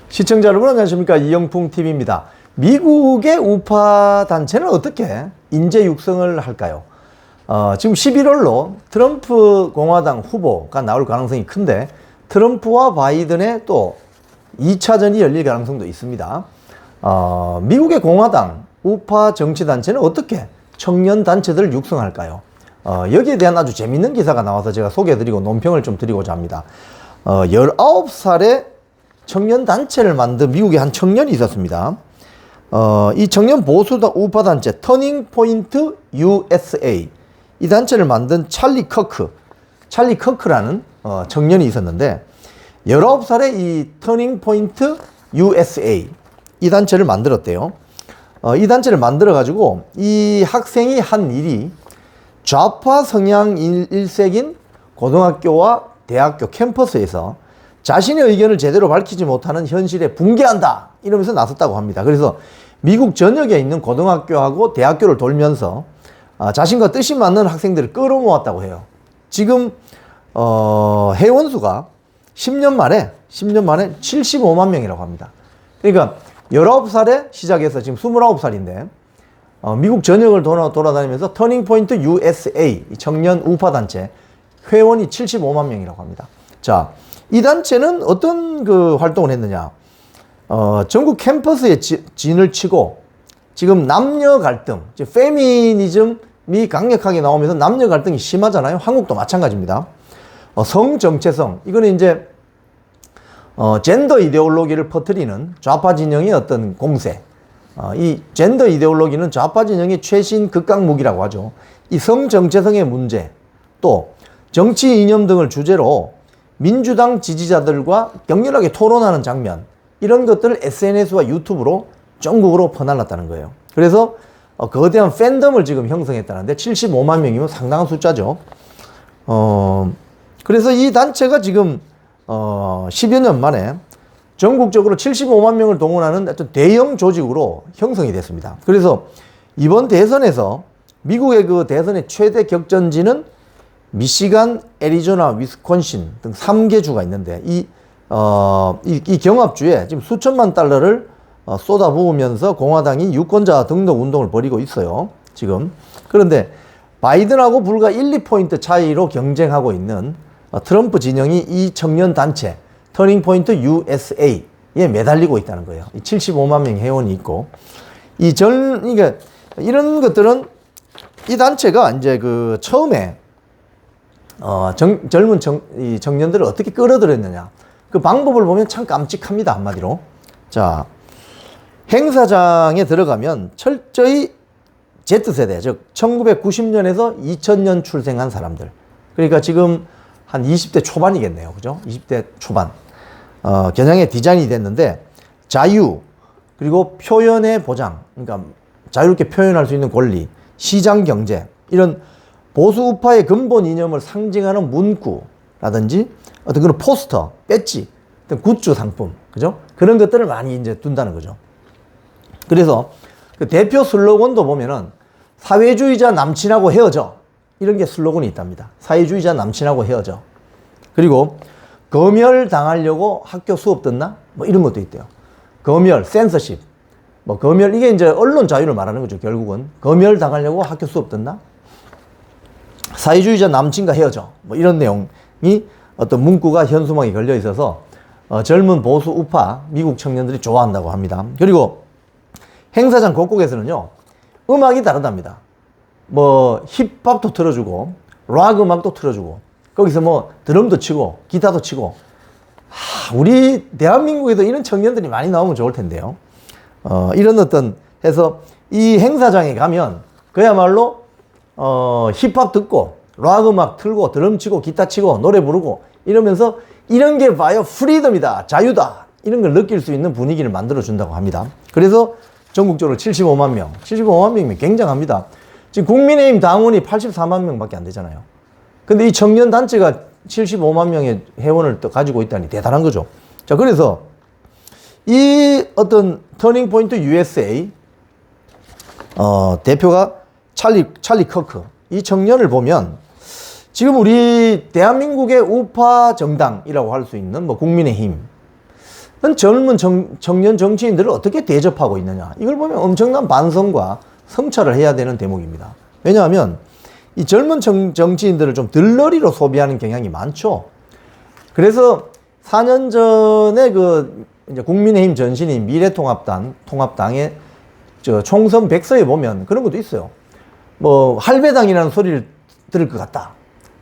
시청자 여러분 안녕하십니까, 이영풍 TV입니다. 미국의 우파 단체는 어떻게 인재 육성을 할까요? 지금 11월로 트럼프 공화당 후보가 나올 가능성이 큰데 트럼프와 바이든의 또 2차전이 열릴 가능성도 있습니다. 미국의 공화당 우파 정치단체는 어떻게 청년 단체들을 육성할까요? 여기에 대한 아주 재밌는 기사가 나와서 제가 소개해드리고 논평을 좀 드리고자 합니다. 19살에 청년 단체를 만든 미국의 한 청년이 있었습니다. 이 청년 보수 우파 단체 터닝 포인트 USA, 이 단체를 만든 찰리 커크라는 청년이 있었는데 19살에 이 터닝 포인트 USA 이 단체를 만들었대요. 이 단체를 만들어 가지고 이 학생이 한 일이 좌파 성향 일색인 고등학교와 대학교 캠퍼스에서 자신의 의견을 제대로 밝히지 못하는 현실에 붕괴한다 이러면서 나섰다고 합니다. 그래서 미국 전역에 있는 고등학교하고 대학교를 돌면서 자신과 뜻이 맞는 학생들을 끌어모았다고 해요. 지금 회원수가 10년 만에 75만 명이라고 합니다. 그러니까 19살에 시작해서 지금 29살인데 미국 전역을 돌아다니면서 터닝 포인트 USA 청년 우파 단체 회원이 75만 명이라고 합니다. 자, 이 단체는 어떤 활동을 했느냐? 전국 캠퍼스에 진을 치고 지금 남녀 갈등, 페미니즘이 강력하게 나오면서 남녀 갈등이 심하잖아요. 한국도 마찬가지입니다. 성 정체성, 이거는 이제 젠더 이데올로기를 퍼뜨리는 좌파 진영의 어떤 공세. 이 젠더 이데올로기는 좌파 진영의 최신 극강 무기라고 하죠. 이 성 정체성의 문제, 또 정치 이념 등을 주제로 민주당 지지자들과 격렬하게 토론하는 장면, 이런 것들을 SNS와 유튜브로 전국으로 퍼날랐다는 거예요. 그래서 거대한 팬덤을 지금 형성했다는데 75만 명이면 상당한 숫자죠. 그래서 이 단체가 지금 10여 년 만에 전국적으로 75만 명을 동원하는 어떤 대형 조직으로 형성이 됐습니다. 그래서 이번 대선에서 미국의 그 대선의 최대 격전지는 미시간, 애리조나, 위스콘신 등 3개 주가 있는데 이 경합주에 지금 수천만 달러를 쏟아부으면서 공화당이 유권자 등록 운동을 벌이고 있어요. 지금. 그런데 바이든하고 불과 1, 2포인트 차이로 경쟁하고 있는 트럼프 진영이 이 청년 단체 터닝 포인트 USA에 매달리고 있다는 거예요. 75만 명 회원이 있고 그러니까 이런 것들은 이 단체가 이제 처음에 젊은 청년들을 어떻게 끌어들였느냐. 그 방법을 보면 참 깜찍합니다. 한마디로. 자, 행사장에 들어가면 철저히 Z세대, 즉 1990년에서 2000년 출생한 사람들. 그러니까 지금 한 20대 초반이겠네요. 그죠? 20대 초반. 겨냥의 디자인이 됐는데 자유, 그리고 표현의 보장, 그러니까 자유롭게 표현할 수 있는 권리, 시장 경제, 이런 보수 우파의 근본 이념을 상징하는 문구라든지 어떤 그런 포스터, 배지, 어떤 굿즈 상품, 그죠? 그런 것들을 많이 이제 둔다는 거죠. 그래서 그 대표 슬로건도 보면은 사회주의자 남친하고 헤어져. 이런 게 슬로건이 있답니다. 사회주의자 남친하고 헤어져. 그리고 검열 당하려고 학교 수업 듣나? 뭐 이런 것도 있대요. 검열, 센서십. 검열, 이게 이제 언론 자유를 말하는 거죠. 결국은. 검열 당하려고 학교 수업 듣나? 사회주의자 남친과 헤어져. 뭐 이런 내용이 어떤 문구가 현수막에 걸려 있어서 젊은 보수 우파 미국 청년들이 좋아한다고 합니다. 그리고 행사장 곳곳에서는요, 음악이 다르답니다. 힙합도 틀어주고, 락 음악도 틀어주고, 거기서 드럼도 치고, 기타도 치고, 우리 대한민국에도 이런 청년들이 많이 나오면 좋을 텐데요. 이런 해서 이 행사장에 가면 그야말로 힙합 듣고, 락 음악 틀고, 드럼 치고, 기타 치고, 노래 부르고, 이러면서 이런 게 봐요. 프리덤이다. 자유다. 이런 걸 느낄 수 있는 분위기를 만들어준다고 합니다. 그래서 전국적으로 75만 명. 75만 명이면 굉장합니다. 지금 국민의힘 당원이 84만 명밖에 안 되잖아요. 근데 이 청년 단체가 75만 명의 회원을 또 가지고 있다니 대단한 거죠. 자, 그래서 이 어떤 터닝 포인트 USA 대표가 찰리 커크, 이 청년을 보면 지금 우리 대한민국의 우파 정당이라고 할 수 있는 국민의힘, 젊은 청년 정치인들을 어떻게 대접하고 있느냐. 이걸 보면 엄청난 반성과 성찰을 해야 되는 대목입니다. 왜냐하면 이 젊은 정치인들을 좀 들러리로 소비하는 경향이 많죠. 그래서 4년 전에 이제 국민의힘 전신인 통합당의 총선 백서에 보면 그런 것도 있어요. 뭐, 할배당이라는 소리를 들을 것 같다.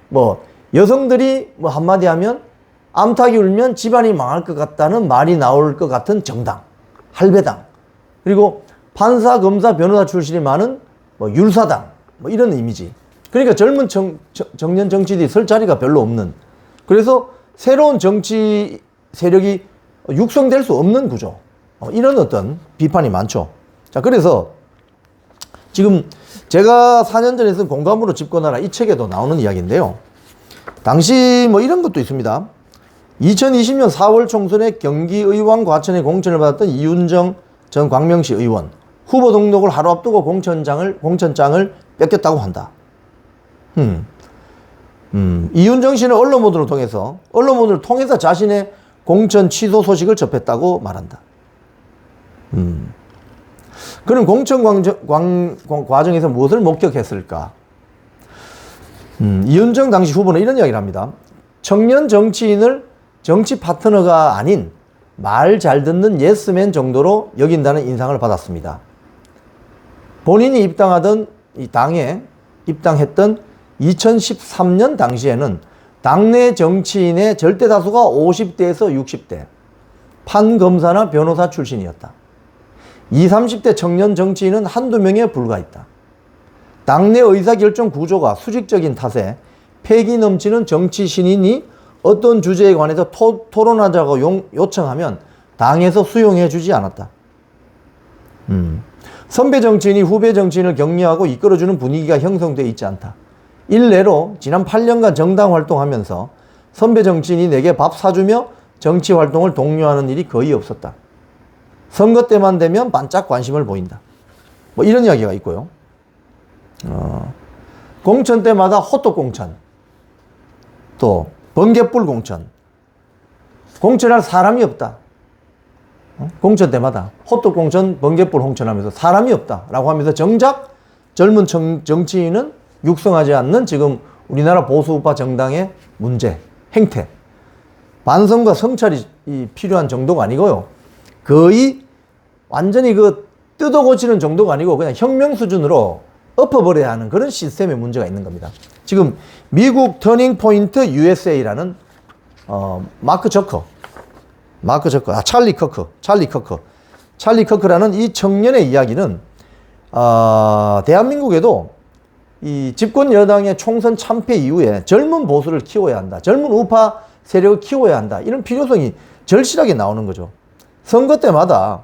뭐, 여성들이 뭐 한마디 하면 암탉이 울면 집안이 망할 것 같다는 말이 나올 것 같은 정당. 할배당. 그리고 판사, 검사, 변호사 출신이 많은 뭐 율사당. 뭐 이런 이미지. 그러니까 젊은 청년 정치인들이 설 자리가 별로 없는. 그래서 새로운 정치 세력이 육성될 수 없는 구조. 이런 어떤 비판이 많죠. 자, 그래서 지금 제가 4년 전에 쓴 공감으로 집권하라 이 책에도 나오는 이야기인데요. 당시 뭐 이런 것도 있습니다. 2020년 4월 총선에 경기의왕 과천에 공천을 받았던 이윤정 전 광명시 의원. 후보 등록을 하루 앞두고 공천장을 뺏겼다고 한다. 이윤정 씨는 언론보도를 통해서 자신의 공천 취소 소식을 접했다고 말한다. 그는 공천 과정에서 무엇을 목격했을까? 이윤정 당시 후보는 이런 이야기를 합니다. 청년 정치인을 정치 파트너가 아닌 말 잘 듣는 예스맨 정도로 여긴다는 인상을 받았습니다. 본인이 입당하던 이 당에 입당했던 2013년 당시에는 당내 정치인의 절대 다수가 50대에서 60대, 판검사나 변호사 출신이었다. 20, 30대 청년 정치인은 한두 명에 불과했다. 당내 의사결정 구조가 수직적인 탓에 패기 넘치는 정치 신인이 어떤 주제에 관해서 토론하자고 요청하면 당에서 수용해 주지 않았다. 선배 정치인이 후배 정치인을 격려하고 이끌어주는 분위기가 형성되어 있지 않다. 일례로 지난 8년간 정당 활동하면서 선배 정치인이 내게 밥 사주며 정치 활동을 독려하는 일이 거의 없었다. 선거 때만 되면 반짝 관심을 보인다. 뭐 이런 이야기가 있고요. 공천 때마다 호떡 공천, 또 번갯불 공천, 공천할 사람이 없다. 공천 때마다 호떡 공천, 번갯불 공천하면서 사람이 없다라고 하면서 정작 젊은 정치인은 육성하지 않는 지금 우리나라 보수우파 정당의 문제, 행태, 반성과 성찰이 필요한 정도가 아니고요. 거의 완전히 뜯어 고치는 정도가 아니고 그냥 혁명 수준으로 엎어버려야 하는 그런 시스템의 문제가 있는 겁니다. 지금 미국 터닝 포인트 USA라는 찰리 커크라는 이 청년의 이야기는 대한민국에도 이 집권 여당의 총선 참패 이후에 젊은 보수를 키워야 한다. 젊은 우파 세력을 키워야 한다. 이런 필요성이 절실하게 나오는 거죠. 선거 때마다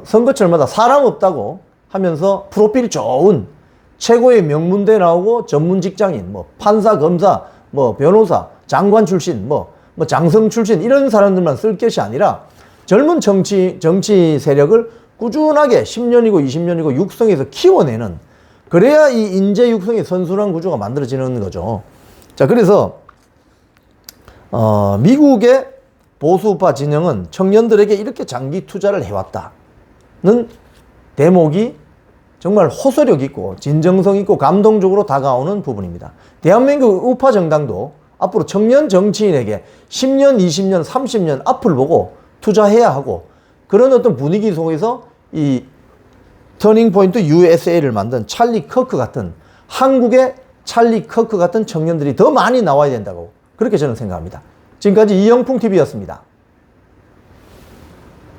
선거철마다 사람 없다고 하면서 프로필이 좋은 최고의 명문대 나오고 전문 직장인, 판사, 검사, 변호사, 장관 출신, 장성 출신 이런 사람들만 쓸 것이 아니라 젊은 정치 세력을 꾸준하게 10년이고 20년이고 육성해서 키워내는, 그래야 이 인재 육성의 선순환 구조가 만들어지는 거죠. 자, 그래서 미국의 보수우파 진영은 청년들에게 이렇게 장기 투자를 해왔다는 대목이 정말 호소력 있고 진정성 있고 감동적으로 다가오는 부분입니다. 대한민국 우파 정당도 앞으로 청년 정치인에게 10년, 20년, 30년 앞을 보고 투자해야 하고, 그런 어떤 분위기 속에서 이 터닝 포인트 USA를 만든 찰리 커크 같은, 한국의 찰리 커크 같은 청년들이 더 많이 나와야 된다고 그렇게 저는 생각합니다. 지금까지 이영풍TV였습니다.